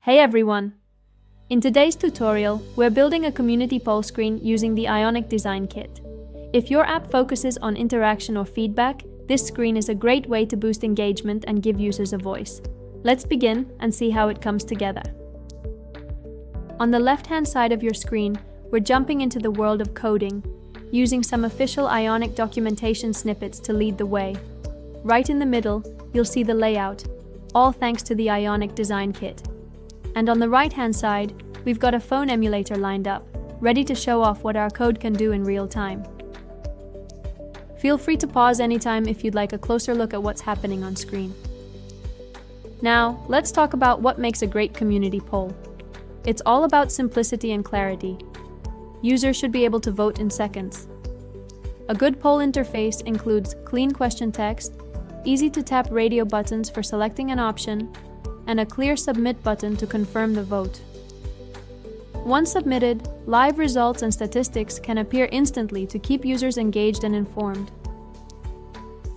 Hey everyone! In today's tutorial, we're building a community poll screen using the Ionic Design Kit. If your app focuses on interaction or feedback, this screen is a great way to boost engagement and give users a voice. Let's begin and see how it comes together. On the left-hand side of your screen, we're jumping into the world of coding, using some official Ionic documentation snippets to lead the way. Right in the middle, you'll see the layout, all thanks to the Ionic Design Kit. And on the right-hand side, we've got a phone emulator lined up, ready to show off what our code can do in real time. Feel free to pause anytime if you'd like a closer look at what's happening on screen. Now, let's talk about what makes a great community poll. It's all about simplicity and clarity. Users should be able to vote in seconds. A good poll interface includes clean question text, easy-to-tap radio buttons for selecting an option, and a clear submit button to confirm the vote. Once submitted, live results and statistics can appear instantly to keep users engaged and informed.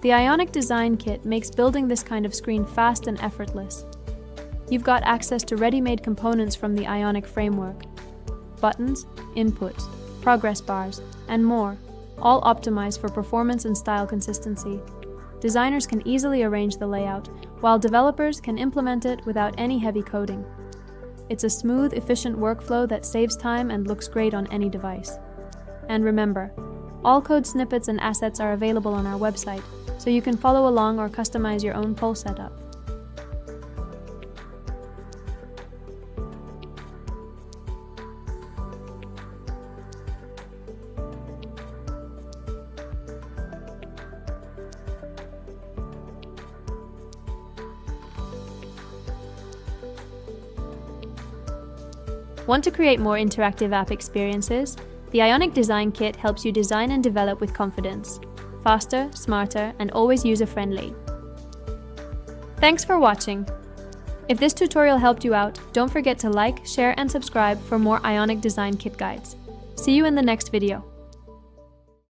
The Ionic Design Kit makes building this kind of screen fast and effortless. You've got access to ready-made components from the Ionic framework: buttons, inputs, progress bars, and more, all optimized for performance and style consistency. Designers can easily arrange the layout, while developers can implement it without any heavy coding. It's a smooth, efficient workflow that saves time and looks great on any device. And remember, all code snippets and assets are available on our website, so you can follow along or customize your own poll setup. Want to create more interactive app experiences? The Ionic Design Kit helps you design and develop with confidence. Faster, smarter, and always user-friendly. Thanks for watching. If this tutorial helped you out, don't forget to like, share, and subscribe for more Ionic Design Kit guides. See you in the next video.